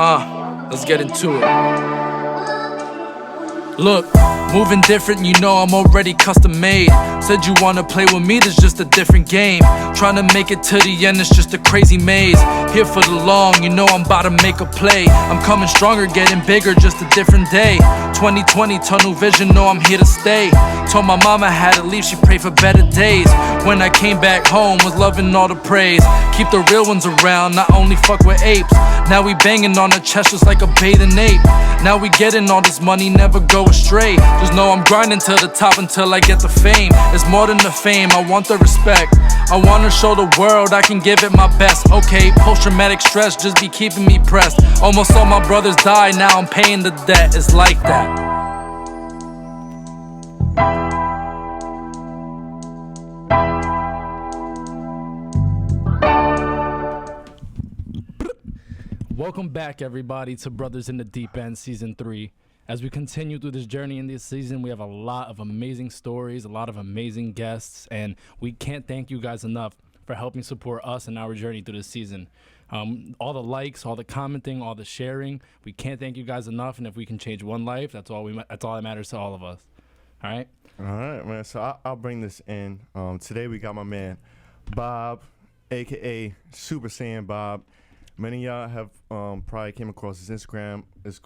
Let's get into it. Look, moving different, you know I'm already custom made. Said you wanna play with me, there's just a different game. Trying to make it to the end, it's just a crazy maze. Here for the long, you know I'm about to make a play. I'm coming stronger, getting bigger, just a different day. 2020, tunnel vision, know I'm here to stay. Told my mama I had to leave, she prayed for better days. When I came back home, was loving all the praise. Keep the real ones around, not only fuck with apes. Now we banging on the chest just like a bathing ape. Now we getting all this money, never go astray. Just know I'm grinding to the top until I get the fame. It's more than the fame, I want the respect. I wanna show the world I can give it my best. Okay, post-traumatic stress just be keeping me pressed. Almost all my brothers died, now I'm paying the debt. It's like that. Welcome back, everybody, to Brothers in the Deep End Season 3. As we continue through this journey in this season, we have a lot of amazing stories, a lot of amazing guests, and we can't thank you guys enough for helping support us in our journey through this season. All the likes, all the commenting, all the sharing, we can't thank you guys enough, and if we can change one life, that's all that matters to all of us. All right? All right, man. So I'll bring this in. Today we got my man, Bob, a.k.a. Super Saiyan Bob. Many of y'all have probably came across his Instagram. It's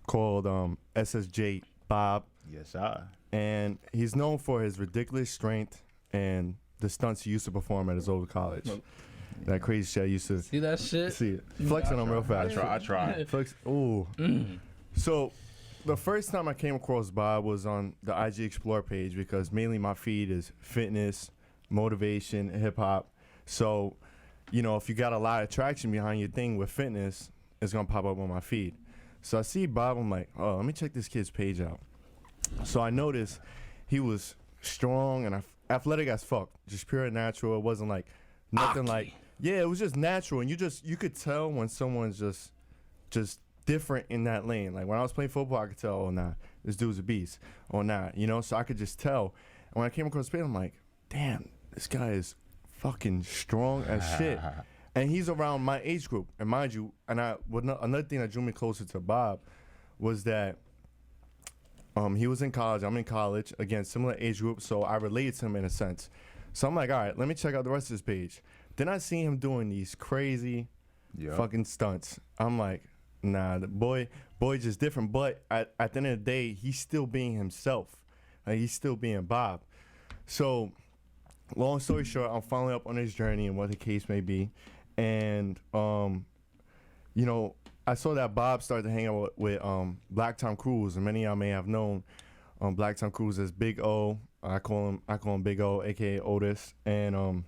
called SSJ Bob. Yes, sir. And he's known for his ridiculous strength and the stunts he used to perform at his old college. That crazy shit I used to See that shit? see it. Flexing on real fast. I try. Flex. Ooh. So the first time I came across Bob was on the IG Explore page because mainly my feed is fitness, motivation, hip hop. So, you know, if you got a lot of traction behind your thing with fitness, it's going to pop up on my feed. So I see Bob, I'm like, oh, let me check this kid's page out. So I noticed he was strong and athletic as fuck, just pure and natural. It wasn't like nothing like, yeah, it was just natural. And you could tell when someone's just different in that lane. Like when I was playing football, I could tell, oh, nah, this dude's a beast. Or nah, you know, so I could just tell. And when I came across the page, I'm like, damn, this guy is fucking strong as shit. And he's around my age group. And mind you, another thing that drew me closer to Bob was that he was in college. I'm in college. Again, similar age group, so I related to him in a sense. So I'm like, all right, let me check out the rest of his page. Then I see him doing these crazy fucking stunts. I'm like, nah, the boy just different. But at the end of the day, he's still being himself. Like, he's still being Bob. So long story short, I'm following up on his journey and what the case may be. And, you know, I saw that Bob started to hang out with Black Tom Cruise, and many of y'all may have known Black Tom Cruise as Big O. I call him Big O, aka Otis, and I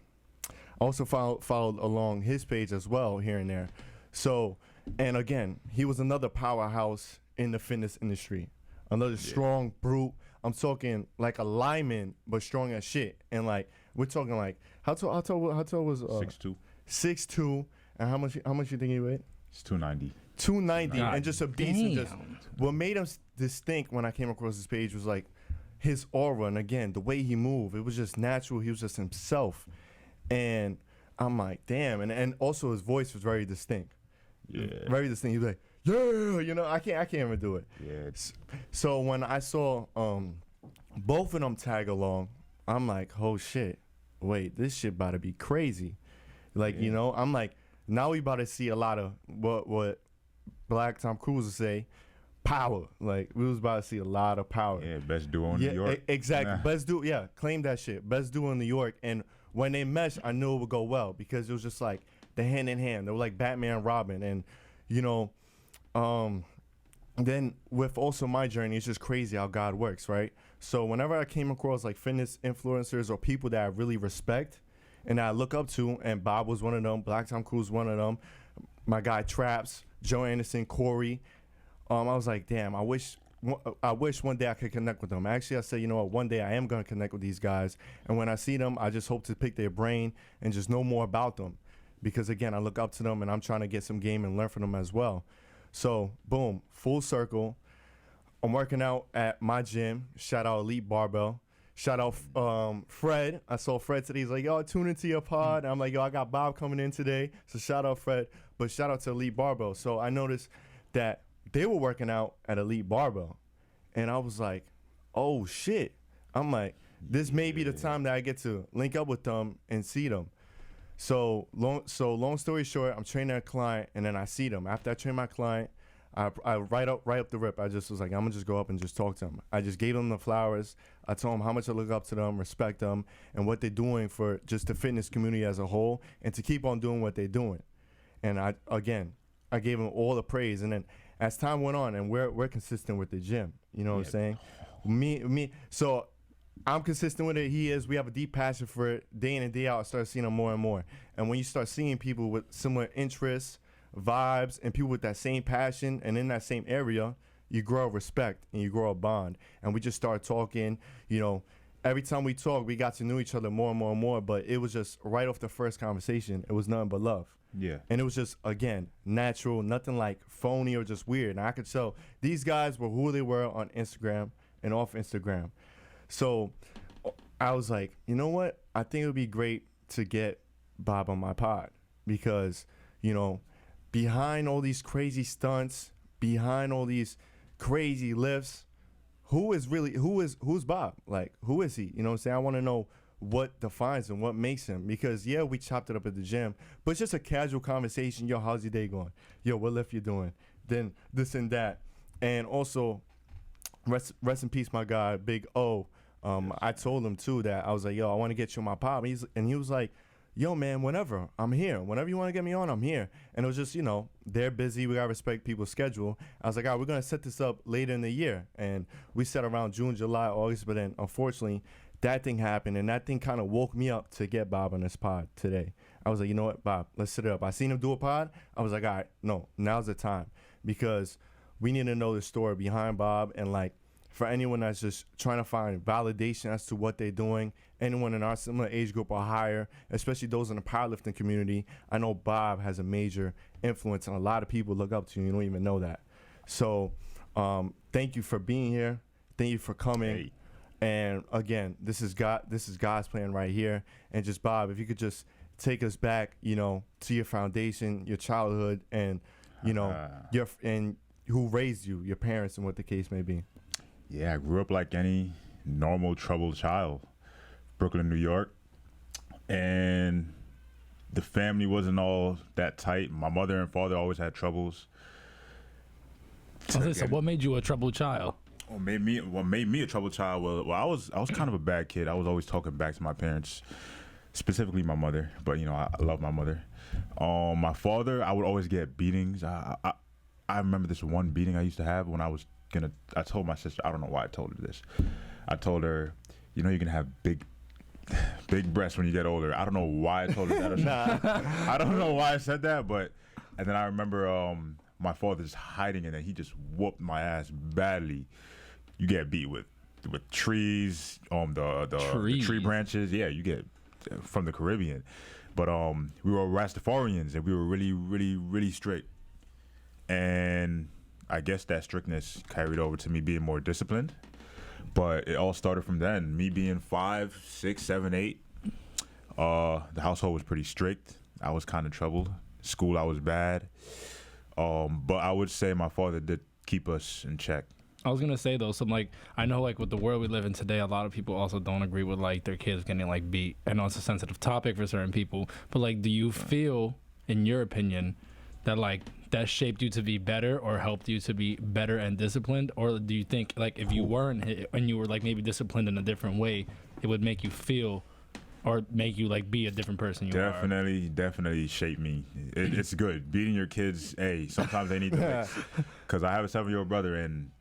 also followed along his page as well here and there. So, and again, he was another powerhouse in the fitness industry, another strong brute. I'm talking like a lineman, but strong as shit. And like we're talking like how tall was 6'2". 6'2", and how much you think he weighed? It's 290. 290, God and just a beast. And just, damn. what made him distinct when I came across his page was like his aura, and again the way he moved. It was just natural. He was just himself, and I'm like, damn. And also his voice was very distinct. Yeah. Very distinct. He was like, yeah, you know, I can't even do it. Yeah. So when I saw both of them tag along, I'm like, oh shit, wait, this shit about to be crazy. Like, you know, I'm like, now we about to see a lot of what Black Tom Cruise would say, power. Like, we was about to see a lot of power. Yeah, best duo in New York. Exactly. Best duo, claim that shit. Best duo in New York. And when they meshed, I knew it would go well because it was just like the hand in hand. They were like Batman and Robin. And, you know, then with also my journey, it's just crazy how God works, right? So whenever I came across like fitness influencers or people that I really respect and I look up to, and Bob was one of them, Black Tom Cruise one of them, my guy Traps, Joe Anderson, Corey, I was like, damn, I wish one day I could connect with them. Actually, I said, you know what, one day I am going to connect with these guys. And when I see them, I just hope to pick their brain and just know more about them. Because, again, I look up to them and I'm trying to get some game and learn from them as well. So, boom, full circle. I'm working out at my gym. Shout out Elite Barbell. Shout out Fred. I saw Fred today. He's like, yo, tune into your pod. And I'm like, yo, I got Bob coming in today. So shout out Fred. But shout out to Elite Barbell. So I noticed that they were working out at Elite Barbell. And I was like, oh shit. I'm like, this may be the time that I get to link up with them and see them. So long story short, I'm training a client, and then I see them. After I train my client, I right up the rip, I just was like, I'm gonna just go up and just talk to them. I just gave them the flowers. I told them how much I look up to them, respect them, and what they're doing for just the fitness community as a whole, and to keep on doing what they're doing. And I gave them all the praise. And then as time went on, and we're consistent with the gym, you know what I'm saying? So I'm consistent with it. He is. We have a deep passion for it. Day in and day out, I start seeing him more and more. And when you start seeing people with similar interests, vibes, and people with that same passion and in that same area, you grow a respect and you grow a bond. And we just start talking. You know, every time we talk, we got to know each other more and more and more. But it was just right off the first conversation, it was nothing but love. Yeah. And it was just, again, natural, nothing like phony or just weird. And I could tell these guys were who they were on Instagram and off Instagram. So I was like, you know what? I think it would be great to get Bob on my pod because, you know, behind all these crazy stunts, behind all these crazy lifts, who's Bob? Like, who is he? You know what I'm saying? I want to know what defines him, what makes him. Because, yeah, we chopped it up at the gym, but it's just a casual conversation. Yo, how's your day going? Yo, what lift you doing? Then this and that. And also, rest in peace, my guy, Big O. I told him, too, that I was like, yo, I want to get you on my pod. And he was like, yo, man, whenever, I'm here. Whenever you want to get me on, I'm here. And it was just, you know, they're busy. We got to respect people's schedule. I was like, all right, we're going to set this up later in the year. And we set around June, July, August. But then, unfortunately, that thing happened. And that thing kind of woke me up to get Bob on this pod today. I was like, you know what, Bob, let's set it up. I seen him do a pod. I was like, all right, no, now's the time. Because we need to know the story behind Bob. And, like, for anyone that's just trying to find validation as to what they're doing, anyone in our similar age group or higher, especially those in the powerlifting community, I know Bob has a major influence and a lot of people look up to you. You don't even know that. So thank you for being here. Thank you for coming. Hey. And again, this is God's plan right here. And just, Bob, if you could just take us back, you know, to your foundation, your childhood, and, you know, and who raised you, your parents, and what the case may be. Yeah, I grew up like any normal troubled child, Brooklyn, New York, and the family wasn't all that tight. My mother and father always had troubles. So what made you a troubled child? What made me a troubled child? Well, I was kind of a bad kid. I was always talking back to my parents, specifically my mother. But you know, I love my mother. My father, I would always get beatings. I remember this one beating I used to have when I told my sister, I don't know why I told her this. I told her, you know, you're gonna have big breasts when you get older. I don't know why I told her that. I don't know why I said that, and then I remember my father just hiding in it. He just whooped my ass badly. You get beat with trees, the tree branches. Yeah, you get from the Caribbean. But we were Rastafarians and we were really, really, really strict. And I guess that strictness carried over to me being more disciplined, but it all started from then. Me being 5, 6, 7, 8, the household was pretty strict. I was kind of troubled. School, I was bad. But I would say my father did keep us in check. I was gonna say though, I know like with the world we live in today, a lot of people also don't agree with like their kids getting like beat. I know it's a sensitive topic for certain people, but like, do you feel, in your opinion, that like that shaped you to be better or helped you to be better and disciplined? Or do you think like if you weren't hit and you were like maybe disciplined in a different way, it would make you feel or make you like be a different person you are? Definitely shaped me. It's good. Beating your kids, hey, sometimes they need to because I have a 7-year-old brother, and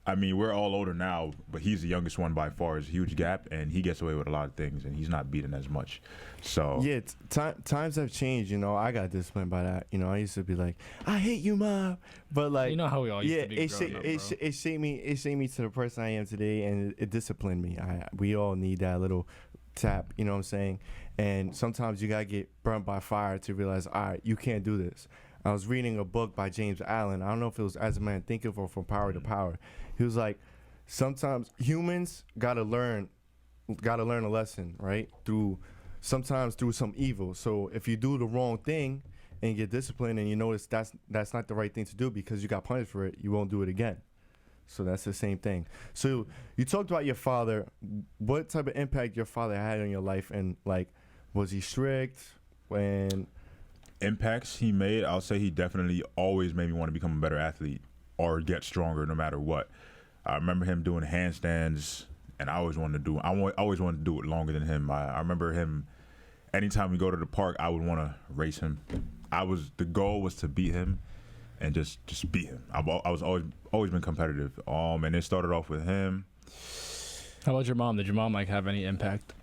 I mean, we're all older now, but he's the youngest one by far. It's a huge gap, and he gets away with a lot of things, and he's not beaten as much. So yeah, times have changed. You know, I got disciplined by that. You know, I used to be like, I hate you, Mom. But like, you know how we all used to be it shaped me to the person I am today, and it disciplined me. We all need that little tap. You know what I'm saying? And sometimes you gotta get burnt by fire to realize, all right, you can't do this. I was reading a book by James Allen. I don't know if it was As a Man Thinketh or From Power to Power. He was like, sometimes humans gotta learn a lesson, right? Sometimes through some evil. So if you do the wrong thing and get disciplined, and you notice that's not the right thing to do because you got punished for it, you won't do it again. So that's the same thing. So you talked about your father. What type of impact your father had on your life, and like, was he strict? When Impacts he made, I'll say he definitely always made me want to become a better athlete or get stronger no matter what. I remember him doing handstands, and I always wanted to do it longer than him. I remember him. Anytime we go to the park, I would want to race him. The goal was to beat him, and just beat him. I was always been competitive. And it started off with him. How about your mom? Did your mom like have any impact?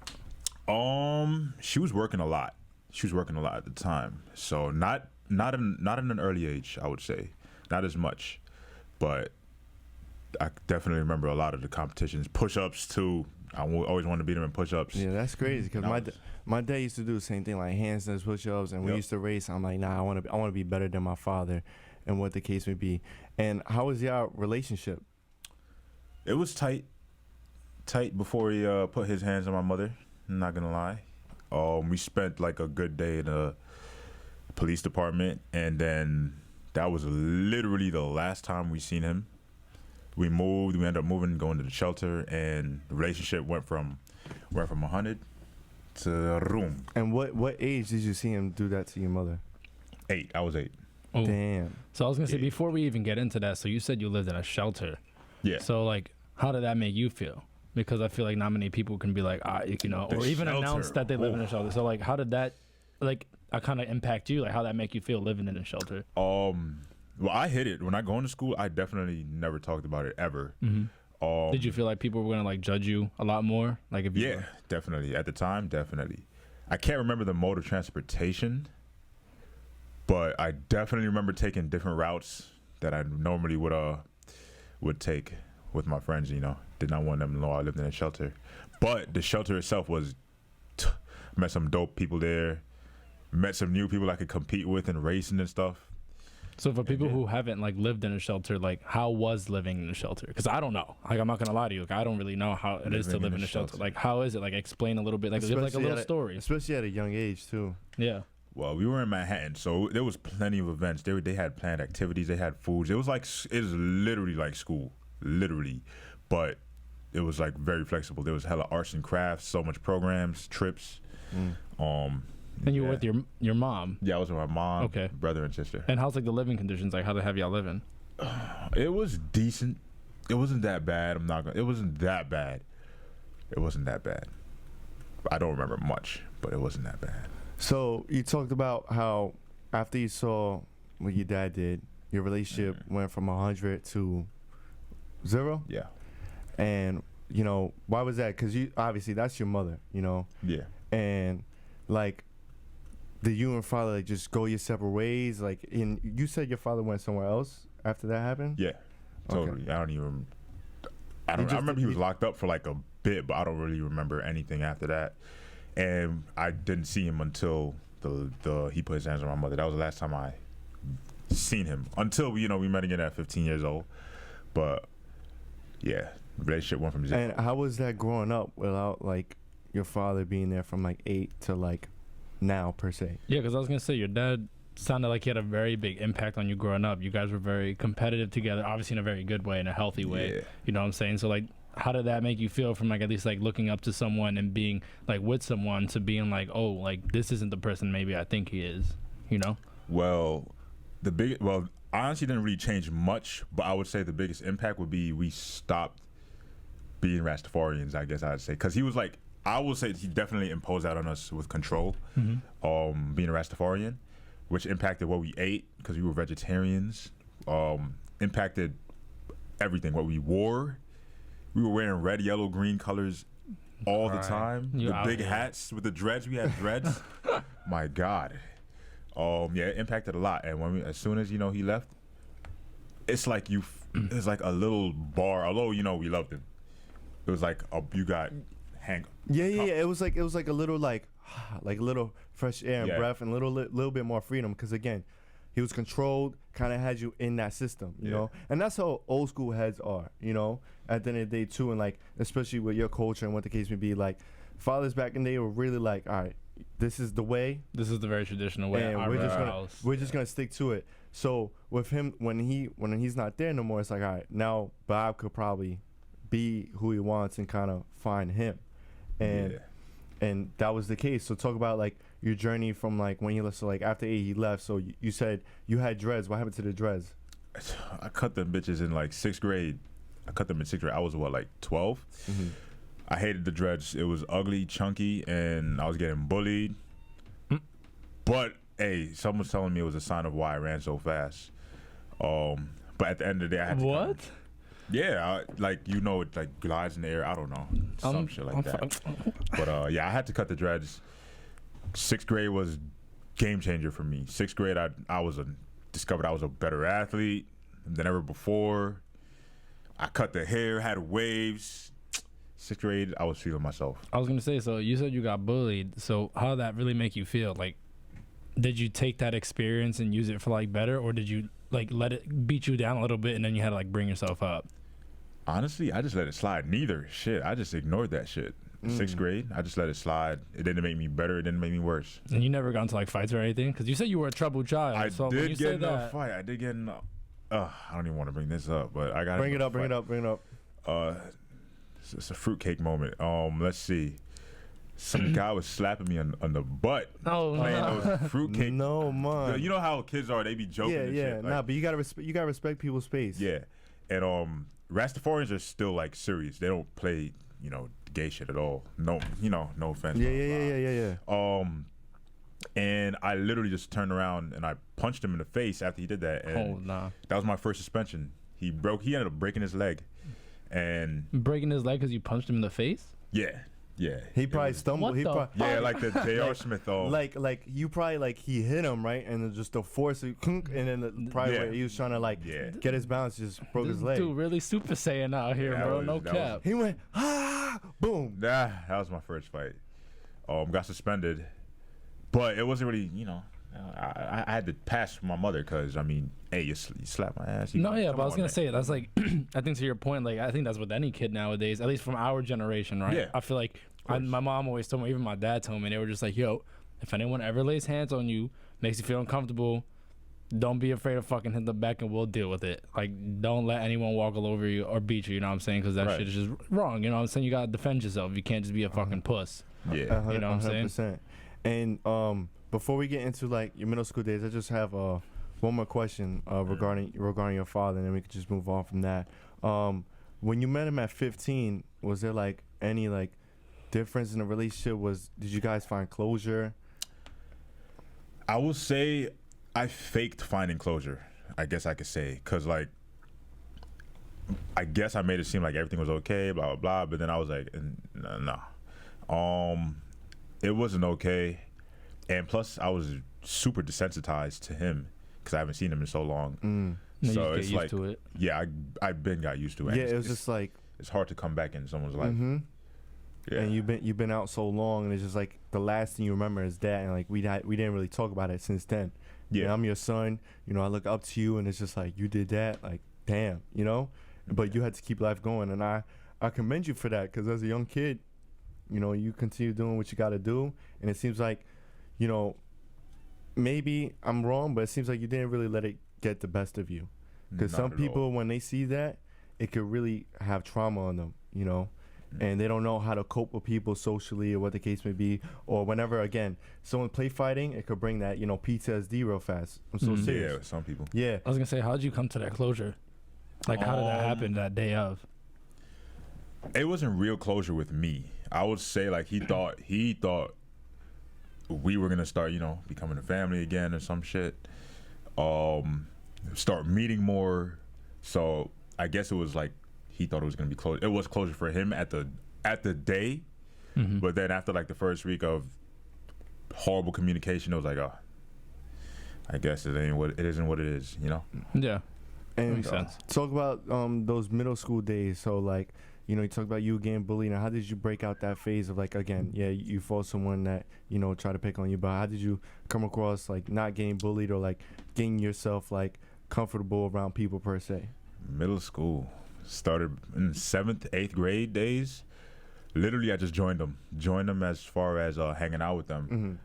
She was working a lot. She was working a lot at the time, so not in an early age, I would say, not as much, but I definitely remember a lot of the competitions, push-ups too. I always wanted to beat him in push-ups. Yeah, that's crazy because my dad used to do the same thing, like handstands, push-ups, and we used to race. I'm like, nah, I want to be better than my father, and what the case may be. And how was your relationship? It was tight before he put his hands on my mother. I'm not gonna lie. We spent like a good day in the police department, and then that was literally the last time we seen him. We ended up moving, going to the shelter, and the relationship went from 100 to room. And what age did you see him do that to your mother? 8. I was 8. Oh. Damn. So I was gonna say, before we even get into that, so you said you lived in a shelter. Yeah. So like, how did that make you feel? Because I feel like not many people can be like, or even shelter. announce that they live in a shelter. So like, how did that, like, kind of impact you? Like, how that make you feel living in a shelter? Well, I hid it when I go into school. I definitely never talked about it ever. Mm-hmm. Did you feel like people were gonna like judge you a lot more? Like if you definitely at the time, definitely. I can't remember the mode of transportation, but I definitely remember taking different routes that I normally would take with my friends. Did not want them to know I lived in a shelter, but the shelter itself was. Met some dope people there. Met some new people I could compete with in racing and stuff. So for people who haven't like lived in a shelter, like how was living in a shelter? Because I don't know. Like I'm not gonna lie to you. Like, I don't really know how it is to live in a shelter. Like how is it? Like explain a little bit. Like give like a little story. Especially at a young age too. Yeah. Well, we were in Manhattan, so there was plenty of events. They had planned activities. They had foods. It was literally like school, literally, but it was like very flexible. There was hella arts and crafts, so much programs, trips. And you were with your mom? Yeah, I was with my mom, okay, brother and sister. And how's like the living conditions? Like how they have y'all living? It was decent. It wasn't that bad. It wasn't that bad. I don't remember much, but it wasn't that bad. So you talked about how after you saw what your dad did, your relationship went from 100 to 0. Yeah. And why was that? Because you obviously that's your mother. Yeah. And like, did you and father like just go your separate ways? Like, you said your father went somewhere else after that happened. Yeah. Totally. Okay. I remember he was locked up for like a bit, but I don't really remember anything after that. And I didn't see him until he put his hands on my mother. That was the last time I seen him until we met again at 15 years old. But yeah, the relationship went from 0. And how was that growing up without like your father being there from like 8 to like now per se? Yeah, because I was gonna say your dad sounded like he had a very big impact on you growing up. You guys were very competitive together, obviously in a very good way, in a healthy way. Yeah. You know what I'm saying? So like, how did that make you feel from like at least like looking up to someone and being like with someone to being like, oh, like this isn't the person maybe I think he is, Well, I honestly didn't really change much, but I would say the biggest impact would be we stopped being Rastafarians, I guess I'd say. Because he was like, I will say he definitely imposed that on us with control, being a Rastafarian, which impacted what we ate because we were vegetarians, impacted everything, what we wore. We were wearing red, yellow, green colors all the time. The big hats with the dreads. We had dreads. My God. It impacted a lot. And as soon as he left, it's like it's like a little bar. Although we loved him, it was like you got hang. Yeah. It was like a little like a little fresh air and breath and a little bit more freedom. Because again, he was controlled, kind of had you in that system, you know? And that's how old school heads are, at the end of the day too. And like, especially with your culture and what the case may be, like fathers back in the day were really like, all right, this is the way, This is the very traditional way. and at we're our just gonna house. we're just gonna stick to it. So with him, when he's not there no more, it's like, all right, now Bob could probably be who he wants and kind of find him, and Yeah. and that was the case. So talk about like your journey from like when he left. So like after 8 he left. So you said you had dreads. What happened to the dreads? I cut them bitches in like 6th grade. I cut them in 6th grade. I was what, like 12? Mm-hmm. I hated the dreads. It was ugly, chunky, and I was getting bullied. But hey, someone was telling me it was a sign of why I ran so fast. But at the end of the day, I had to What? Yeah, it like glides in the air. I don't know, some shit like that. But yeah, I had to cut the dreads. 6th grade was game changer for me. 6th grade, discovered I was a better athlete than ever before. I cut the hair, had waves. 6th grade, I was feeling myself. I was gonna say, so you said you got bullied. So how did that really make you feel? Like, did you take that experience and use it for like better, or did you like let it beat you down a little bit and then you had to like bring yourself up? Honestly, I just let it slide. Neither shit. I just ignored that shit. 6th grade, I just let it slide. It didn't make me better. It didn't make me worse. And you never got into like fights or anything? Because you said you were a troubled child. I so when you did say get in a that, fight. I did get in. I don't even want to bring this up, but I got Bring it up. Bring it up. Bring it up. It's a fruitcake moment. Let's see. Some guy was slapping me on the butt. No, Playing no. those fruitcake. No man. You know how kids are? They be joking. Yeah, and yeah. shit. Like, Nah, but you gotta respect people's space. yeah, and Rastafarians are still like serious. They don't play gay shit at all. No, no offense. Yeah, blah, yeah. blah. And I literally just turned around and I punched him in the face after he did that. And Oh, nah. that was my first suspension. He ended up breaking his leg, and Breaking his leg because you punched him in the face? yeah. He It probably was- stumbled. What He the probably Yeah, like the J.R. Smith. like you probably like he hit him right, and then just the force, and then probably Yeah. he was trying to like Yeah. get his balance, just broke his leg. Dude, really Super Saiyan out here, That bro. was- No that cap. He went boom. that was my first fight. Got suspended, but it wasn't really, I had to pass for my mother because, I mean, hey, you slap my ass. No, yeah, come but I was on, gonna man. say that's like, I think to your point, like I think that's with any kid nowadays, at least from our generation, right? Yeah. I feel like my mom always told me, even my dad told me, they were just like, yo, if anyone ever lays hands on you, makes you feel uncomfortable, don't be afraid of fucking hit the back and we'll deal with it. Like, don't let anyone walk all over you or beat you, you know what I'm saying? Because that Right. shit is just wrong, you know what I'm saying? You gotta defend yourself. You can't just be a fucking puss. Yeah. You know what I'm saying? 100%. And before we get into like your middle school days, I just have one more question regarding your father, and then we could just move on from that. When you met him at 15, was there like any like difference in the relationship? Did you guys find closure? I will say I faked finding closure, I guess I could say, because, like, I guess I made it seem like everything was okay, blah, blah, blah, but then I was like, no. It wasn't okay, and plus I was super desensitized to him because I haven't seen him in so long. And you So just get it's used like, to it. yeah, I've been got used to it. Yeah, And it was it's, just like, it's hard to come back in someone's life. Yeah. and you've been out so long, and it's just like the last thing you remember is that, and like we didn't really talk about it since then. Yeah. And I'm your son, I look up to you, and it's just like you did that, like damn, but you had to keep life going, and I commend you for that, because as a young kid, you continue doing what you got to do, and it seems like, maybe I'm wrong, but it seems like you didn't really let it get the best of you, because Not some at people all. when they see that, it could really have trauma on them, and they don't know how to cope with people socially or what the case may be, or whenever again someone play fighting, it could bring that PTSD real fast. I'm so Yeah, serious. some people. Yeah. I was gonna say, how'd you come to that closure? Like, how did that happen that day of? It wasn't real closure with me. I would say like he thought we were gonna start, becoming a family again or some shit. Start meeting more. So I guess it was like he thought it was gonna be closure. It was closure for him at the day, but then after like the first week of horrible communication, it was like, oh, I guess it isn't what it is, Yeah. And Makes sense. talk about those middle school days. So like, you talk about you getting bullied, and how did you break out that phase of like, again, yeah, you fought someone that try to pick on you, but how did you come across like not getting bullied or like getting yourself like comfortable around people per se? Middle school started in 7th, 8th grade days. Literally, I just joined them as far as hanging out with them.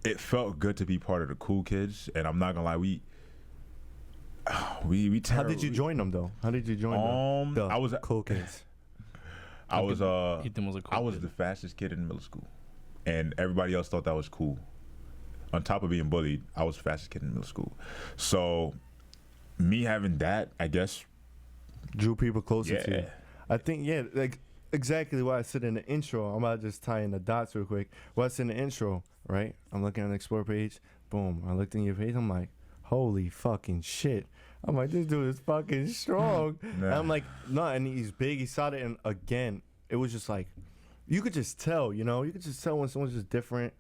It felt good to be part of the cool kids, and I'm not gonna lie, we How did you join them though? How did you join them? The I was cool kids. I was Ethan was a cool I was kid. the fastest kid in middle school, and everybody else thought that was cool. On top of being bullied, I was the fastest kid in middle school. So me having that, I guess, Drew people closer to you. yeah. I think, yeah, like exactly what I said in the intro. I'm about to just tie in the dots real quick. What's in the intro, right? I'm looking at the Explore page. Boom. I looked in your page. I'm like, holy fucking shit. I'm like, this dude is fucking strong. And I'm like, no, and he's big. He's solid. And again, it was just like, you could just tell, you know? You could just tell when someone's just different.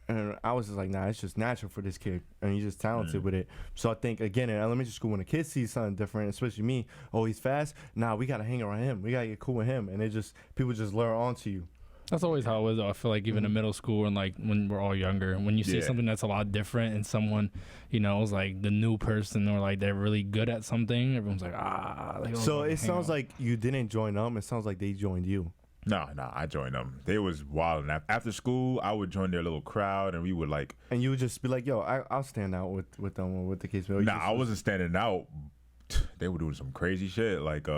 And I was just like, nah, it's just natural for this kid. And he's just talented with it. So I think, again, in elementary school, when a kid sees something different, especially me, oh, he's fast. Nah, we got to hang around him. We got to get cool with him. And it just, people just lure onto you. That's always how it was, though. I feel like even in middle school and like when we're all younger, when you see Yeah. something that's a lot different and someone, you know, is like the new person or like they're really good at something, everyone's like, like, So oh, it hang sounds out. like you didn't join them. It sounds like they joined you. No, I joined them. They was wild. And after school, I would join their little crowd, and we would like. And you would just be like, yo, I'll stand out with them or with the kids. Nah, I wasn't standing out. They were doing some crazy shit, like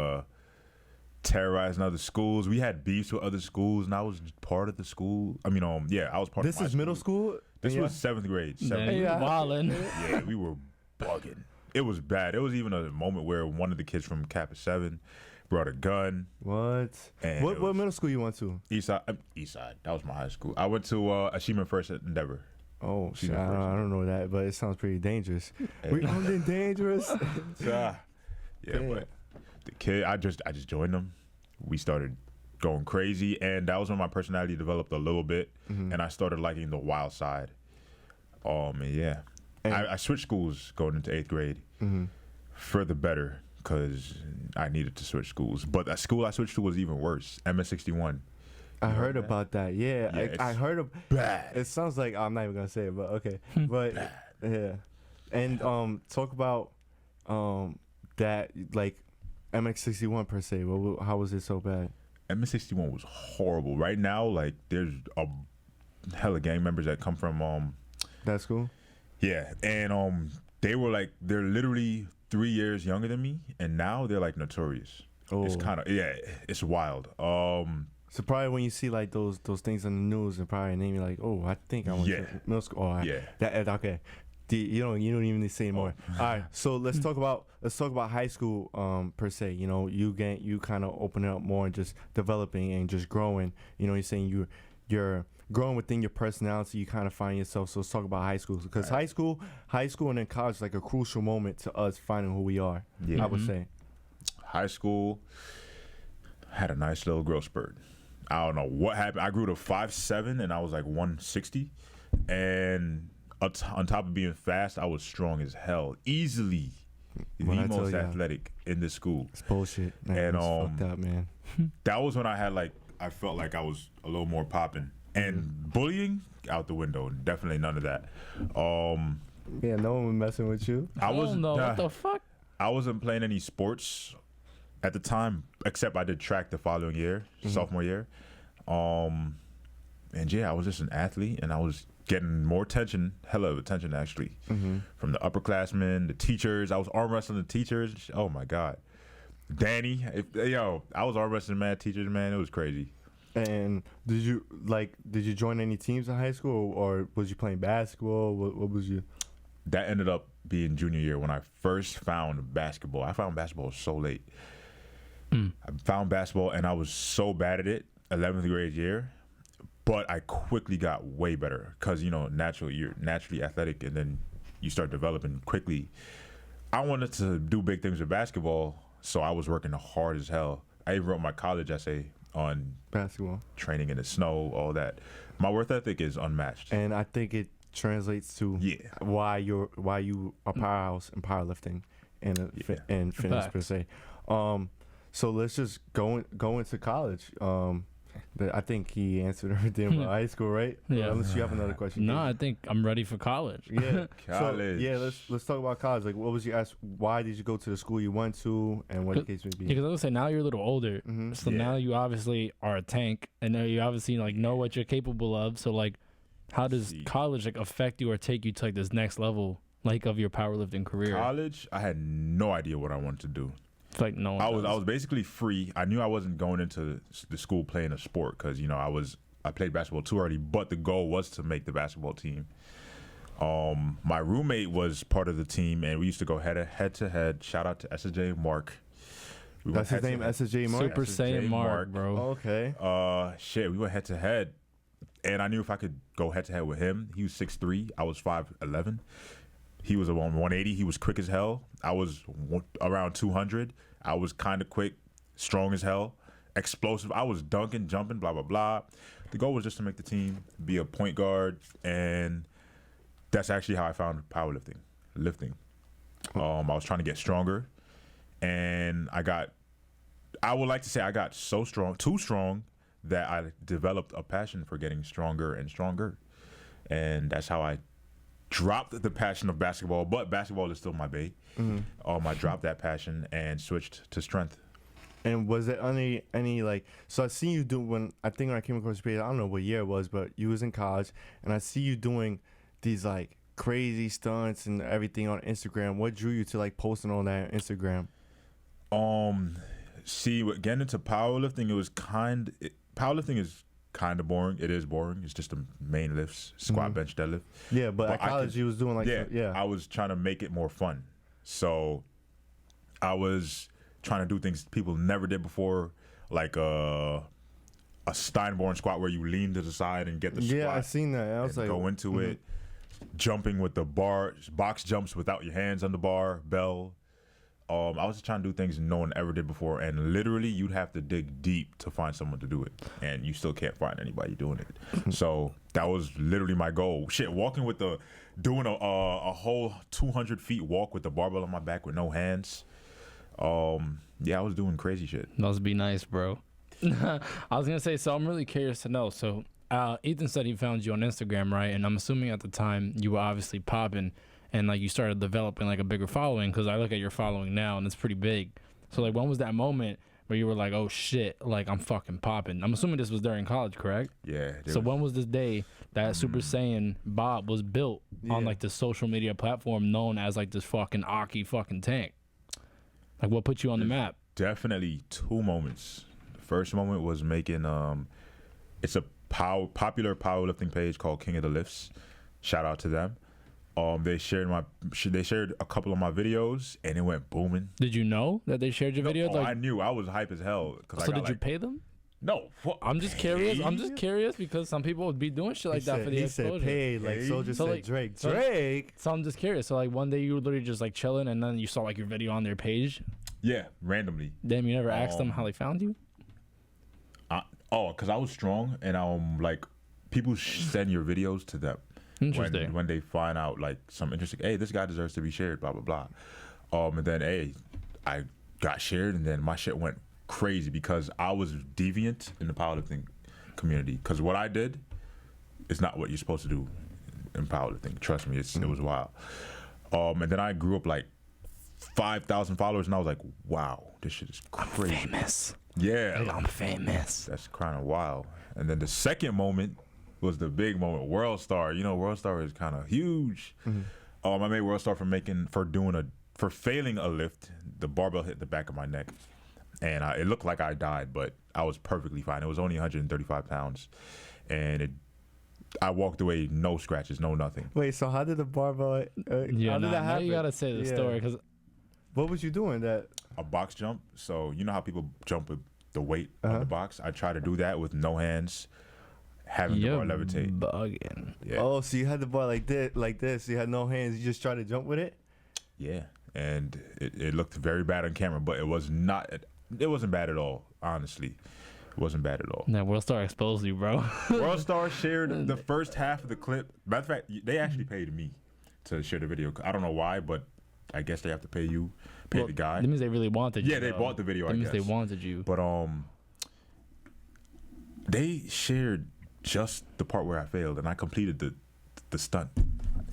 terrorizing other schools. We had beefs with other schools, and I was part of the school. I mean, yeah, I was part. This of my is middle school? This Yeah. was 7th grade. Damn, 7th you grade. wildin'. Yeah, we were bugging. It was bad. There was even a moment where one of the kids from Kappa 7 brought a gun. What? And What it was- middle school you went to? Eastside. That was my high school. I went to Achievement First at Endeavor. Oh, shit. Female person. I don't know that, but it sounds pretty dangerous. We only dangerous. Yeah, Damn. but the kid, I just joined them. We started going crazy, and that was when my personality developed a little bit, and I started liking the wild side. And yeah, And- I switched schools going into 8th grade for the better because I needed to switch schools. But the school I switched to was even worse. MS61. I heard that? about that. Yeah, Yeah, I it's heard of. bad. It sounds like I'm not even gonna say it, but okay. But yeah, and talk about that like MX61 per se. How was it so bad? MS61 was horrible. Right now, like there's a hella gang members that come from That school? yeah, and they're literally 3 years younger than me, and now they're like notorious. It's Oh. kind of it's wild. So probably when you see like those things on the news, and probably name you like, oh, I think I went Yeah. to middle school. Oh, Yeah. Okay. You don't even need to say anymore. All right. So let's talk about high school per se. You know, you kind of opening up more and just developing and just growing. You know, you're saying you're growing within your personality. You kind of find yourself. So let's talk about high school because high school, and then college is like a crucial moment to us finding who we are. Yeah. I would say. High school had a nice little growth spurt. I don't know what happened. I grew to 5'7" and I was like 160, and on top of being fast, I was strong as hell. Easily When I the tell most ya. athletic in the school. It's bullshit. Man, And, it's fucked up, man. That was when I felt like I was a little more popping. And bullying out the window, definitely none of that. Yeah, no one was messing with you. I was no, what the fuck? I wasn't playing any sports at the time, except I did track the following year, sophomore year. And yeah, I was just an athlete, and I was getting more attention, hella of attention actually, from the upperclassmen, the teachers. I was arm wrestling the teachers. Oh my god, Danny, I was arm wrestling mad teachers, man. It was crazy. And did you join any teams in high school, or was you playing basketball? What was you? That ended up being junior year when I first found basketball. I found basketball so late. I found basketball, and I was so bad at it, 11th grade year. But I quickly got way better because, you're naturally athletic, and then you start developing quickly. I wanted to do big things with basketball, so I was working hard as hell. I even wrote my college essay on Basketball. training in the snow, all that. My work ethic is unmatched. And I think it translates to Yeah. why you are powerhouse in powerlifting and and fitness per Facts. se. So let's just go into college. I think he answered everything about high school, right? Yeah. Unless you have another question. No, I think I'm ready for college. Yeah. College. So, yeah, let's talk about college. Like, what was your why did you go to the school you went to, and what the case may be? Because I was say now you're a little older, so Yeah. now you obviously are a tank, and now you obviously like know what you're capable of. So like, how does college like affect you or take you to like this next level like of your powerlifting career? College, I had no idea what I wanted to do. It's like no one I was does. basically free. I knew I wasn't going into the school playing a sport because I played basketball too early, but the goal was to make the basketball team. My roommate was part of the team, and we used to go head to head. Shout out to SJ Mark. That's his name, SJ Mark. Super Saiyan Mark, bro. Oh, okay. We went head to head, and I knew if I could go head to head with him. He was 6'3", I was 5'11". He was around 180. He was quick as hell. I was around 200. I was kind of quick, strong as hell, explosive. I was dunking, jumping, blah, blah, blah. The goal was just to make the team, be a point guard, and that's actually how I found powerlifting, lifting. I was trying to get stronger, and I would like to say I got so strong, too strong, that I developed a passion for getting stronger and stronger. And that's how I dropped the passion of basketball, but basketball is still my bae. I dropped that passion and switched to strength. And was there any like? So I see you do when I came across your page. I don't know what year it was, but you was in college, and I see you doing these like crazy stunts and everything on Instagram. What drew you to like posting on that on Instagram? Getting into powerlifting, powerlifting is kind of boring. It is boring. It's just the main lifts: squat, bench, deadlift. Yeah, but at college you was doing like I was trying to make it more fun. So I was trying to do things people never did before, like a Steinborn squat where you lean to the side and get the squat. Yeah, I seen that. I was like, go into it, jumping with the bar, box jumps without your hands on the bar, bell. I was just trying to do things no one ever did before, and literally you'd have to dig deep to find someone to do it, and you still can't find anybody doing it. So that was literally my goal. Doing a whole 200 feet walk with the barbell on my back with no hands. I was doing crazy shit. Must be nice, bro. I was gonna say, so I'm really curious to know. So Ethan said he found you on Instagram, right? And I'm assuming at the time you were obviously popping, and like you started developing like a bigger following, because I look at your following now and it's pretty big. So like, when was that moment where you were like, oh shit, like I'm fucking popping? I'm assuming this was during college, correct? Yeah. So when was this day that Super Saiyan Bob was built on like the social media platform known as like this fucking Aki fucking tank? Like, what put you on the map? Definitely two moments. The first moment was making it's a popular powerlifting page called King of the Lifts. Shout out to them. They shared a couple of my videos, and it went booming. Did you know that they shared your video? I knew. I was hype as hell. So did you pay them? No. I'm just curious. I'm just curious because some people would be doing shit like that for the exposure. He said paid, like Soldier said like, Drake. So I'm just curious. So like one day you were literally just like chilling, and then you saw like your video on their page. Yeah, randomly. Damn, you never asked them how they found you? Because I was strong, and like people send your videos to them. Interesting. When they find out like some interesting, hey, this guy deserves to be shared, blah blah blah. And then I got shared, and then my shit went crazy because I was deviant in the powerlifting community. Because what I did is not what you're supposed to do in powerlifting. Trust me, it was wild. And then I grew up like 5,000 followers, and I was like, wow, this shit is crazy. I'm famous. Yeah, I'm famous. That's kind of wild. And then the second moment was the big moment, World Star. World Star is kind of huge. I made World Star for failing a lift. The barbell hit the back of my neck, and it looked like I died, but I was perfectly fine. It was only 135 pounds, and I walked away, no scratches, no nothing. Wait, so how did the barbell? How did that happen? You gotta say the story, because what was you doing? A box jump. So you know how people jump with the weight of the box? I tried to do that with no hands, having the bar levitate. Bugging. Yeah. Oh, so you had the bar like this. You had no hands. You just tried to jump with it. Yeah, and it looked very bad on camera, but it wasn't bad at all. Honestly, it wasn't bad at all. That World Star exposed you, bro. World Star shared the first half of the clip. Matter of fact, they actually paid me to share the video. I don't know why, but I guess they have to pay the guy. That means they really wanted you. Yeah, they bought the video. That means they wanted you. But They shared just the part where I failed, and I completed the stunt.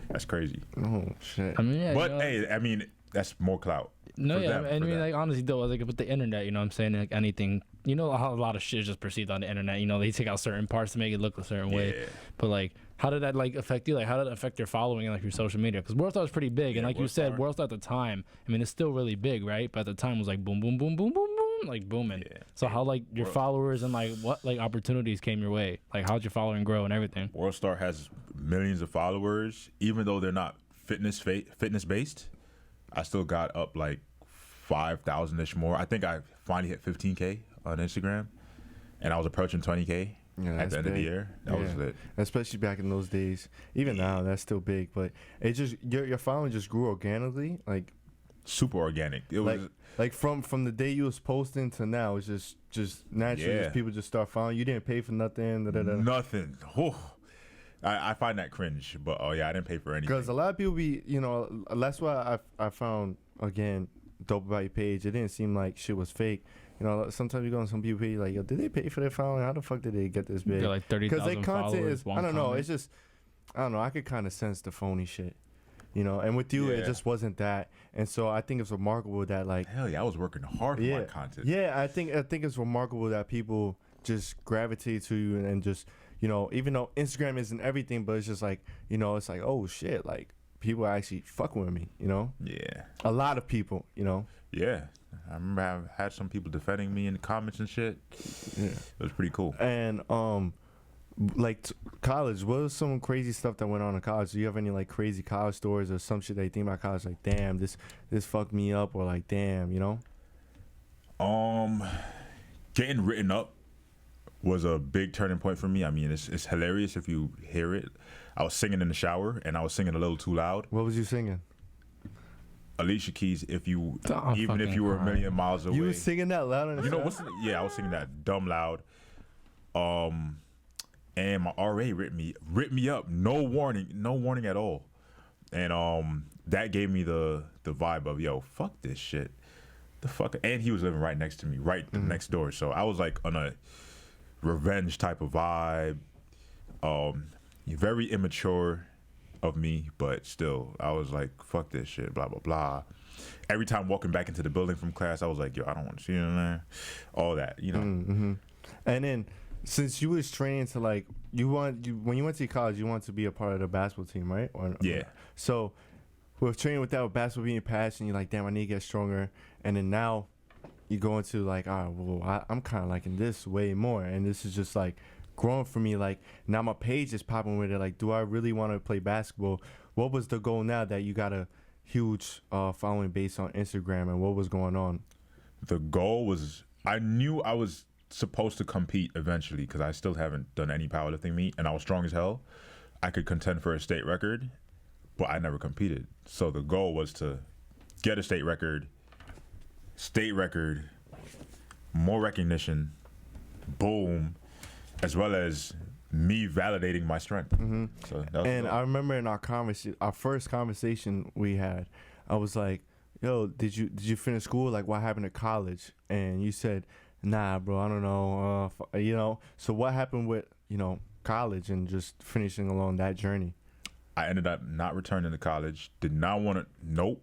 That's crazy. Oh shit. I mean, yeah. But you know, hey, I mean, that's more clout. no, for yeah, them, I for mean, that. like honestly though, like with the internet, you know, what I'm saying like anything, you know, how a lot of shit is just perceived on the internet. You know, they take out certain parts to make it look a certain way. Yeah. But like, how did that like affect you? Like, how did it affect your following and like your social media? Because Worldstar was pretty big, and Yeah, like you said, Worldstar. Worldstar at the time, I mean, it's still really big, right? But at the time, it was like boom, boom, boom, boom, boom, boom, like booming. Yeah. So how like your followers and like what like opportunities came your way? Like, how'd your following grow and everything? WorldStar has millions of followers, even though they're not fitness based. I still got up like 5,000 ish more. I think I finally hit 15K on Instagram, and I was approaching 20K Yeah, at that's the end of the big. year. That was lit. Especially back in those days. Even now, that's still big. But it just your following just grew organically. Super organic. It was Like from the day you was posting to now, it's just naturally Yeah. just people just start following. You didn't pay for nothing. nothing. Whew. I find that cringe, but oh yeah, I didn't pay for anything. Because a lot of people be, you know, that's why I found again dope about your page. It didn't seem like shit was fake. You know, sometimes you go on some people page like, yo, did they pay for their following? How the fuck did they get this big? They're like Because 30,000 their content followers. is, one I don't know. comment. It's just, I don't know. I could kind of sense the phony shit, you know. And with you, it Yeah. just wasn't that. And so I think it's remarkable that like, Hell yeah, I was working hard for my content. yeah, I think it's remarkable that people just gravitate to you and just, you know, even though Instagram isn't everything, but it's just like, you know, it's like, oh shit, like people are actually fucking with me, you know. Yeah. A lot of people, you know. Yeah. I remember I had some people defending me in the comments and shit. Yeah. It was pretty cool. And like college, what was some crazy stuff that went on in college? Do you have any like crazy college stories or some shit that you think about college? Like, damn, this fucked me up, or like, damn, you know. Getting written up was a big turning point for me. I mean, it's hilarious if you hear it. I was singing in the shower, and I was singing a little too loud. What was you singing? Alicia Keys, I'm even if fucking you were a crying. million miles away. You was singing that loud in the You know shower? what's? I was singing that dumb loud. And my RA ripped me up. No warning at all. And that gave me the vibe of, yo, fuck this shit. The fuck. And he was living right next to me, right next door. So I was like on a revenge type of vibe. Very immature of me, but still, I was like, fuck this shit, blah, blah, blah. Every time walking back into the building from class, I was like, yo, I don't want to see you in there. All that, you know. Mm-hmm. And then, since you was trained to like, when you went to college, you wanted to be a part of the basketball team, right? Yeah. So, with training with that, with basketball being passion, you're like, damn, I need to get stronger. And then now, you go into like, I'm kind of liking this way more, and this is just like growing for me. Like now, my page is popping with it. Like, do I really want to play basketball? What was the goal now that you got a huge following base on Instagram, and what was going on? The goal was, I knew I was supposed to compete eventually because I still haven't done any powerlifting meet, and I was strong as hell. I could contend for a state record, but I never competed. So the goal was to get a state record, more recognition, boom, as well as me validating my strength. Mm-hmm. So that was And dope. I remember in our first conversation we had, I was like, yo, did you finish school? Like, what happened at college? And you said, nah, bro, I don't know. You know, so what happened with, you know, college and just finishing along that journey? I ended up not returning to college. Did not want to. Nope.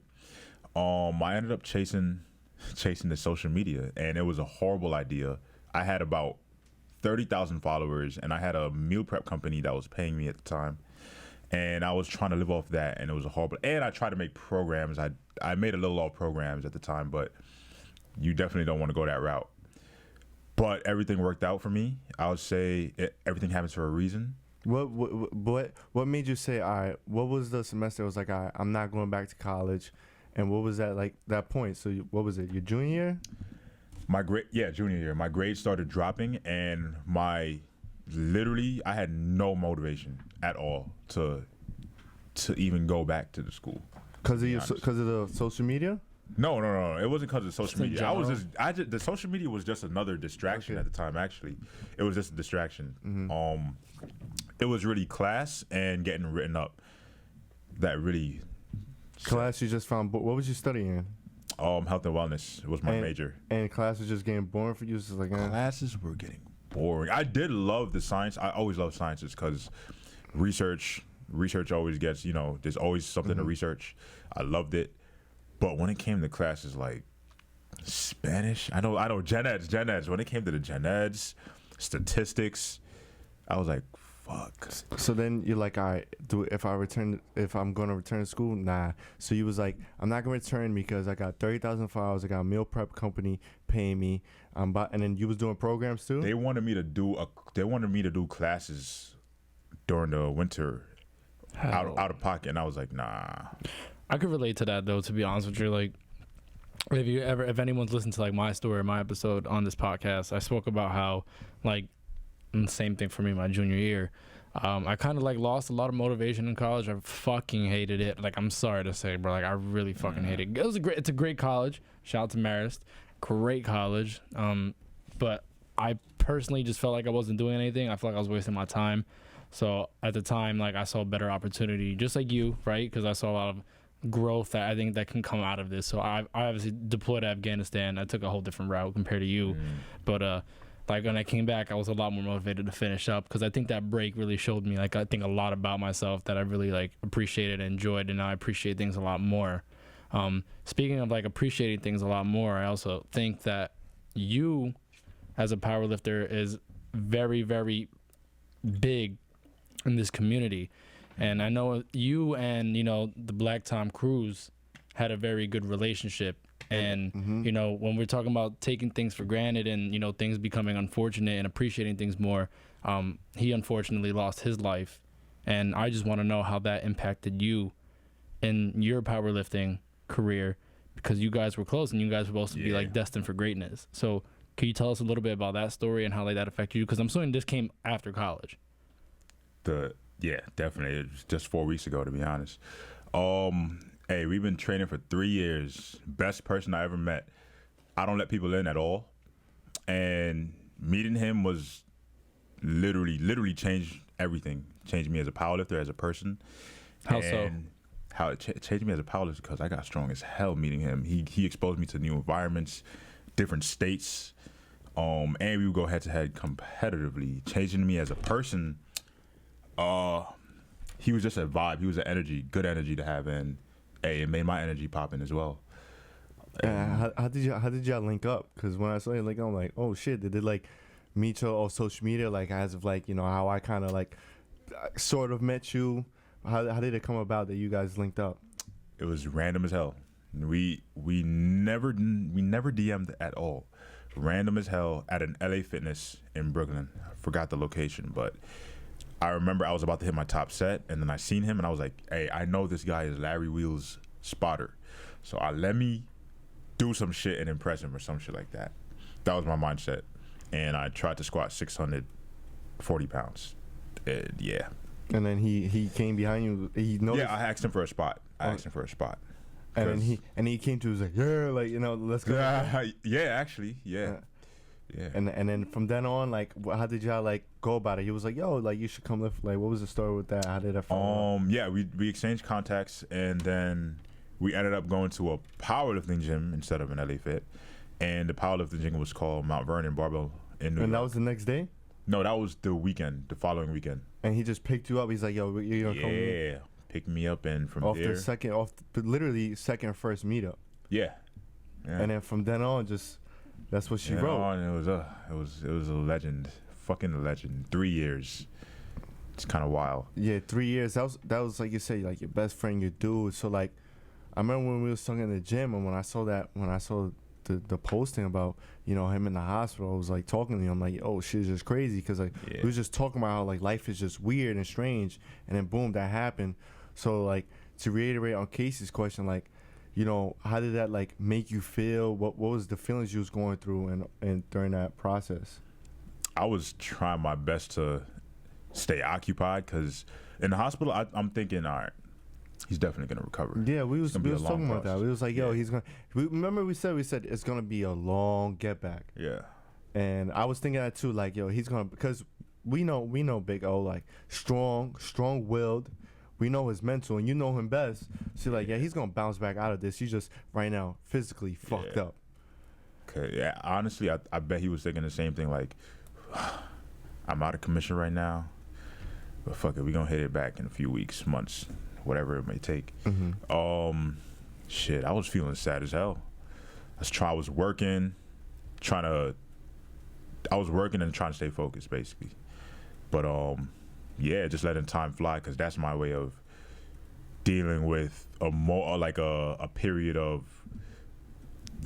I ended up chasing the social media, and it was a horrible idea. I had about 30,000 followers, and I had a meal prep company that was paying me at the time, and I was trying to live off that, and it was a horrible. And I tried to make programs. I made a little off programs at the time, but you definitely don't want to go that route. But everything worked out for me. I would say everything happens for a reason. What made you say, all right, what was the semester? It was like, all right, I'm not going back to college. And what was that, like, that point? So what was it, your junior year? Junior year. My grades started dropping, and literally, I had no motivation at all to even go back to the school. Because of the social media? No. It wasn't because of social in media. The social media was just another distraction at the time. Actually, it was just a distraction. Mm-hmm. It was really class and getting written up that really. Class you just found, what was you studying? Health and wellness was my major. And class was just getting boring for you? It's just like, Classes were getting boring. I did love the science. I always love sciences because research always gets, there's always something to research. I loved it. But when it came to classes like Spanish, I know gen eds. When it came to the gen eds, statistics, I was like, fuck. So then you're like, all right, if I'm going to return to school, nah. So you was like, I'm not going to return because I got 30,000 files. I got a meal prep company paying me. And then you was doing programs too? They wanted me to do classes during the winter out of pocket, and I was like, nah. I could relate to that though, to be honest with you. Like, if anyone's listened to like my story, my episode on this podcast, I spoke about how, like, and the same thing for me my junior year. I kind of like lost a lot of motivation in college. I fucking hated it. Like, I'm sorry to say, bro. Like, I really fucking hated it. It's a great college. Shout out to Marist, great college. But I personally just felt like I wasn't doing anything. I felt like I was wasting my time. So at the time, like, I saw a better opportunity, just like you, right? Because I saw a lot of growth that I think that can come out of this. So I obviously deployed to Afghanistan. I took a whole different route compared to you. But like, when I came back, I was a lot more motivated to finish up because I think that break really showed me, like, I think a lot about myself that I really, like, appreciated and enjoyed, and now I appreciate things a lot more. Speaking of, like, appreciating things a lot more, I also think that you, as a powerlifter, is very, very big in this community. And I know you and, the Black Tom Cruise had a very good relationship. And, when we're talking about taking things for granted and, things becoming unfortunate and appreciating things more, he unfortunately lost his life. And I just want to know how that impacted you in your powerlifting career, because you guys were close and you guys were supposed to be, like, destined for greatness. So can you tell us a little bit about that story and how, like, that affected you? Because I'm assuming this came after college. Yeah, definitely. It was just 4 weeks ago, to be honest. Hey, we've been training for 3 years. Best person I ever met. I don't let people in at all. And meeting him was literally changed everything. Changed me as a powerlifter, as a person. How so? How it changed me as a powerlifter because I got strong as hell meeting him. He exposed me to new environments, different states, and we would go head to head competitively. Changing me as a person. He was just a vibe. He was an energy, good energy to have, and it made my energy popping as well. How did y'all link up? Because when I saw you link up, I'm like, oh shit, did they like meet you on social media, like as of like how I kind of like sort of met you? How did it come about that you guys linked up? It was random as hell. We never DM'd at all. Random as hell at an LA Fitness in Brooklyn. I forgot the location, but I remember I was about to hit my top set, and then I seen him, and I was like, hey, I know this guy is Larry Wheels' spotter. So let me do some shit and impress him or some shit like that. That was my mindset. And I tried to squat 640 pounds. Yeah. And then he came behind you. He noticed. Yeah, I asked him for a spot. And then he came to, he was like, yeah, like, let's go. Yeah, actually, yeah. Yeah. And then from then on, like, how did y'all like go about it? He was like, yo, like, you should come lift. Like, what was the story with that? How did that follow? Yeah, we exchanged contacts, and then we ended up going to a powerlifting gym instead of an LA Fit, and the powerlifting gym was called Mount Vernon Barbell in New York. And that was the next day? No, that was the following weekend. And he just picked you up. He's like, yo, you're gonna come. Yeah, picked me up, and from there, literally second first meetup. Yeah. And then from then on, just. That's what she wrote. It was a legend, fucking legend. 3 years. It's kind of wild. Yeah, 3 years. That was like you said, like your best friend, your dude. So like, I remember when we was talking in the gym, and when I saw the posting about him in the hospital, I was like talking to him. I'm like, oh shit, it's just crazy because like we was just talking about how like life is just weird and strange, and then boom, that happened. So like to reiterate on Casey's question, like. How did that like make you feel? What was the feelings you was going through and during that process? I was trying my best to stay occupied because in the hospital, I'm thinking, all right, he's definitely gonna recover. Yeah, we was talking about that. We was like, yo, he's gonna. Remember we said it's gonna be a long get back. Yeah. And I was thinking that too, like, yo, he's gonna, because we know Big O, like strong-willed. We know his mental, and you know him best. So like, yeah, he's gonna bounce back out of this. He's just right now physically fucked up. Okay, yeah. Honestly, I bet he was thinking the same thing. Like, I'm out of commission right now, but fuck it, we gonna hit it back in a few weeks, months, whatever it may take. Shit, I was feeling sad as hell. I was working and trying to stay focused, basically. But yeah, just letting time fly, because that's my way of dealing with a period of.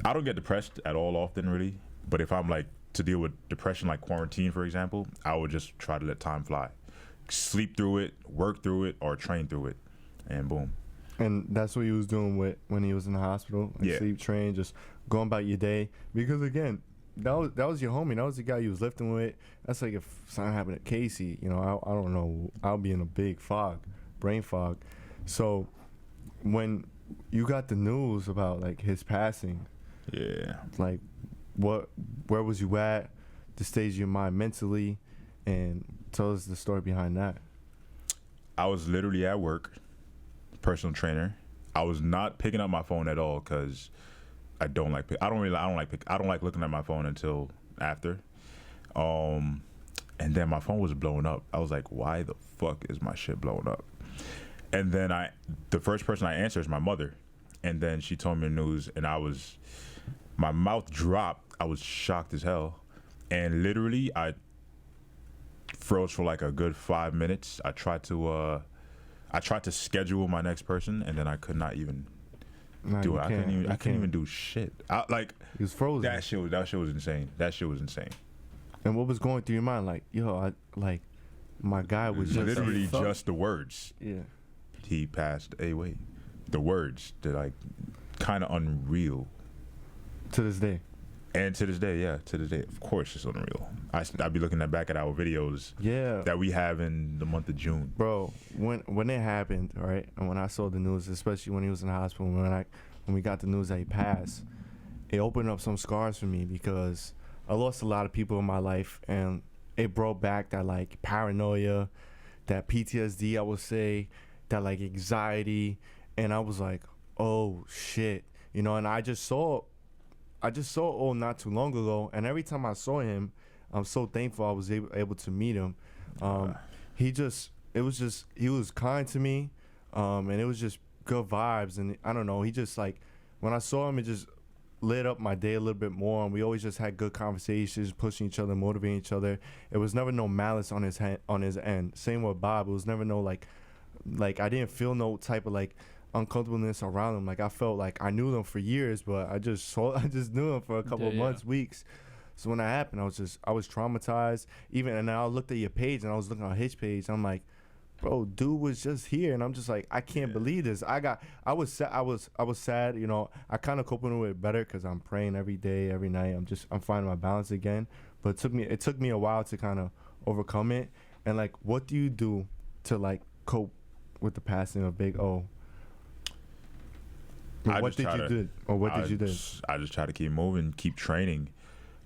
I don't get depressed at all often, really. But if I'm like to deal with depression, like quarantine, for example, I would just try to let time fly, sleep through it, work through it, or train through it, and boom. And that's what he was doing when he was in the hospital. Like Yeah. Sleep, train, just going about your day. Because again, that was your homie. That was the guy you was lifting with. That's like if something happened to Casey, you know, I don't know. I'll be in a big fog, brain fog. So when you got the news about like his passing, Yeah. like where was you at, the stage of your mind mentally, and tell us the story behind that. I was literally at work, personal trainer. I was not picking up my phone at all because I don't like looking at my phone until after. And then my phone was blowing up. I was like, why the fuck is my shit blowing up? And then the first person I answered is my mother. And then she told me the news, and my mouth dropped. I was shocked as hell. And literally, I froze for like a good 5 minutes. I tried to schedule my next person, and then I could not even Nah, do you it. I can't. couldn't You even can't. do shit. He was frozen. That shit was insane. That shit was insane. And what was going through your mind? Like, yo, my guy was just Literally just the words. yeah. He passed away. The words, they're like kind of unreal. To this day. And to this day, of course it's unreal. I'd be looking back at our videos Yeah. that we have in the month of June. Bro, when it happened, right, and when I saw the news, especially when he was in the hospital, when we got the news that he passed, it opened up some scars for me because I lost a lot of people in my life, and it brought back that like paranoia, that PTSD, I would say, that like anxiety, and I was like, oh shit, you know. And I just saw not too long ago, and every time I saw him, I'm so thankful I was able to meet him. He was kind to me, and it was just good vibes. And I don't know, he just like, when I saw him, it just lit up my day a little bit more. And we always just had good conversations, pushing each other, motivating each other. It was never no malice on his end. Same with Bob. It was never no like I didn't feel no type of like uncomfortableness around him. Like I felt like I knew them for years, but I just knew him for a couple of months, weeks. So when that happened, I was traumatized. And I looked at your page, and I was looking on his page. I'm like, bro, dude was just here, and I'm just like, I can't believe this. I was sad. You know, I kind of coping with it better because I'm praying every day, every night. I'm finding my balance again. But it took me a while to kind of overcome it. And like, what do you do to like cope with the passing of Big O? What did you do? I just try to keep moving, keep training.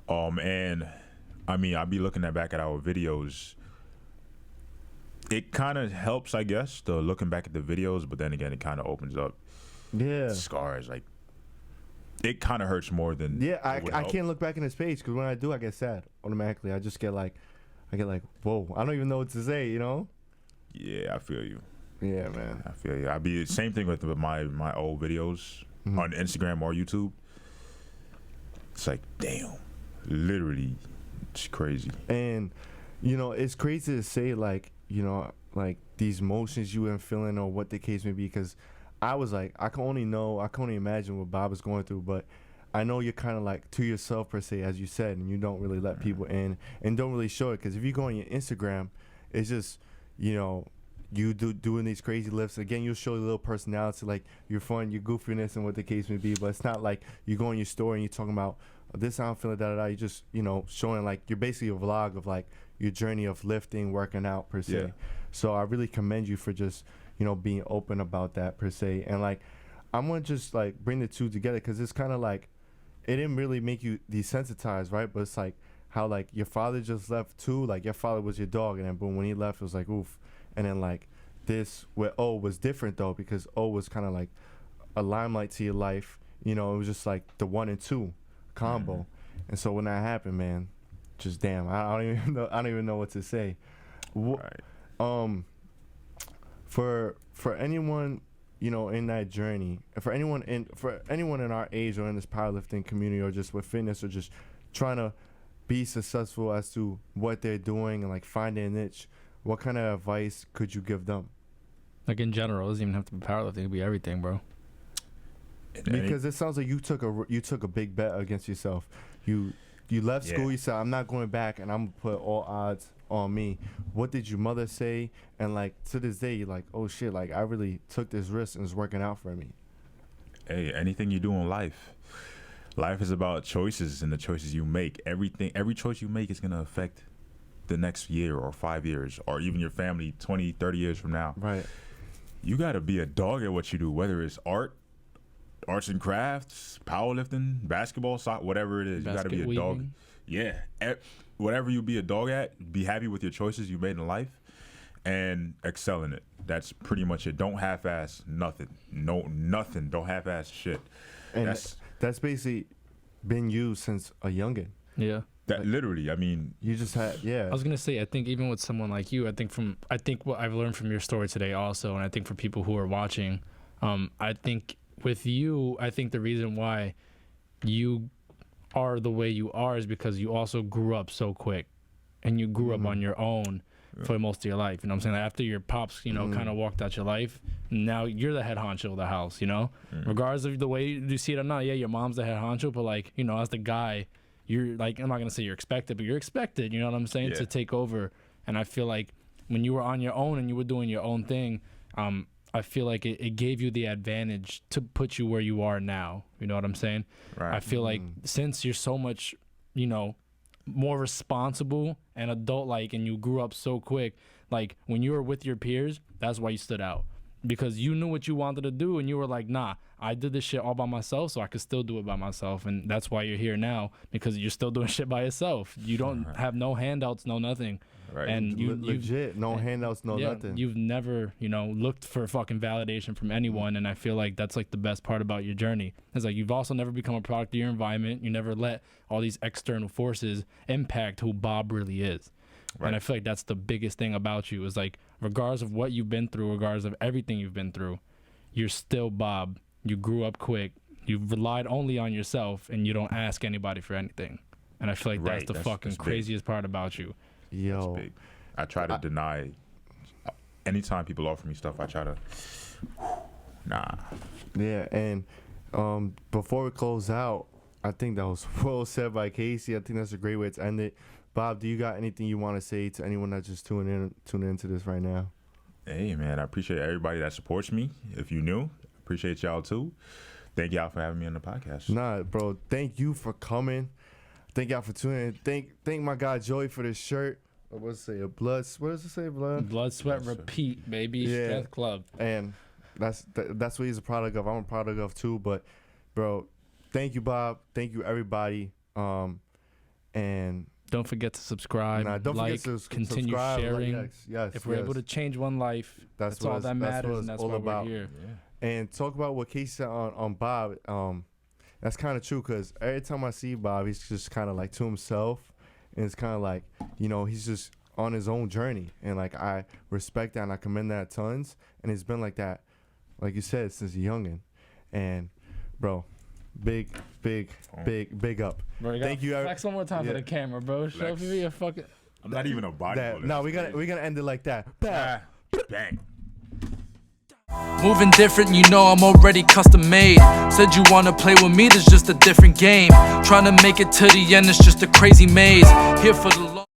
And I mean, I'll be looking back at our videos. It kind of helps, I guess, looking back at the videos, but then again, it kind of opens up scars. Like, it kind of hurts more than I can't look back in his page because when I do, I get sad automatically. I just get like, whoa, I don't even know what to say, you know? Yeah, I feel you. Yeah, man. I feel you. I'd be the same thing with my old videos on Instagram or YouTube. It's like, damn, literally, it's crazy. And you know, it's crazy to say like, you know, like these emotions you been feeling or what the case may be, because I was like, I can only imagine what Bob was going through, but I know you're kind of like to yourself per se, as you said, and you don't really let people in and don't really show it, because if you go on your Instagram, it's just, you know, you doing these crazy lifts. Again, you'll show your little personality, like your fun, your goofiness, and what the case may be. But it's not like you go on your story and you're talking about this how I'm feeling, da. You just, you know, showing like you're basically a vlog of like your journey of lifting, working out per se. Yeah. So I really commend you for just, you know, being open about that per se. And like, I'm gonna just like bring the two together, because it's kind of like it didn't really make you desensitized, right? But it's like how like your father just left too. Like your father was your dog, and then boom, when he left, it was like oof. And then like this with O was different though, because O was kind of like a limelight to your life. You know, it was just like the 1 and 2 combo. And so when that happened, man, just damn. I don't even know what to say. Right. For anyone, you know, in that journey, for anyone in our age or in this powerlifting community or just with fitness or just trying to be successful as to what they're doing and like find their niche, what kind of advice could you give them? Like in general, it doesn't even have to be powerlifting. It could be everything, bro. Because it sounds like you took a big bet against yourself. You left school. You said, I'm not going back, and I'm gonna put all odds on me. What did your mother say? And like to this day, you're like, oh shit, like I really took this risk and it's working out for me. Hey, anything you do in life is about choices and the choices you make. Every choice you make is gonna affect the next year or 5 years or even your family 20, 30 years from now. Right. You gotta be a dog at what you do, whether it's arts and crafts, powerlifting, basketball, soccer, whatever it is. You gotta be a dog. Yeah. Whatever you be a dog at, be happy with your choices you made in life and excel in it. That's pretty much it. Don't half-ass nothing. Nothing. Don't half-ass shit. And that's basically been you since a youngin'. Yeah. That literally, I mean, you just had, I was gonna say, I think even with someone like you, I think what I've learned from your story today also, and I think for people who are watching, I think with you, I think the reason why you are the way you are is because you also grew up so quick, and you grew up on your own for most of your life. You know what I'm saying? Like after your pops, you know, kind of walked out your life, now you're the head honcho of the house. You know, regardless of the way you see it or not. Yeah, your mom's the head honcho, but like, you know, as the guy, you're like, I'm not gonna say you're expected, but you're expected, you know what I'm saying, to take over. And I feel like when you were on your own and you were doing your own thing, I feel like it gave you the advantage to put you where you are now. You know what I'm saying? Right. I feel like since you're so much, you know, more responsible and adult-like, and you grew up so quick, like when you were with your peers, that's why you stood out. Because you knew what you wanted to do, and you were like, nah, I did this shit all by myself, so I could still do it by myself. And that's why you're here now, because you're still doing shit by yourself. You don't have no handouts, no nothing. Right. And legit, no handouts, no nothing. You've never, you know, looked for fucking validation from anyone, and I feel like that's like the best part about your journey. It's like you've also never become a product of your environment. You never let all these external forces impact who Bob really is. Right. And I feel like that's the biggest thing about you, is like, regardless of what you've been through, regardless of everything you've been through, you're still Bob. You grew up quick. You've relied only on yourself, and you don't ask anybody for anything. And I feel like that's the fucking craziest part about you. Yo, big. I try to deny. Anytime people offer me stuff, I try to. Nah. Yeah, and before we close out, I think that was well said by Casey. I think that's a great way to end it. Bob, do you got anything you want to say to anyone that's just tuning into this right now? Hey, man, I appreciate everybody that supports me. If you new, appreciate y'all too. Thank y'all for having me on the podcast. Nah, bro, thank you for coming. Thank y'all for tuning in. Thank my guy Joey for this shirt. What does it say? What does it say? Blood, sweat, repeat, baby. Yeah. Strength Club. And that's what he's a product of. I'm a product of too. But, bro, thank you, Bob. Thank you, everybody. And don't forget to subscribe. Don't like, forget to continue sharing. Yes. If we're able to change one life, that's all that matters, and that's why we're here. Yeah. And talk about what Casey said on Bob. That's kind of true, because every time I see Bob, he's just kind of like to himself, and it's kind of like, you know, he's just on his own journey, and like I respect that and I commend that tons, and it's been like that, like you said, since a youngin'. And bro, big up. Bro, thank you. Flex one more time for the camera, bro. Show me your fucking. I'm not even a bodybuilder. No, we're gonna end it like that. Bang. Moving different, you know I'm already custom made. Said you wanna play with me, there's just a different game. Trying to make it to the end, it's just a crazy maze. Here for the long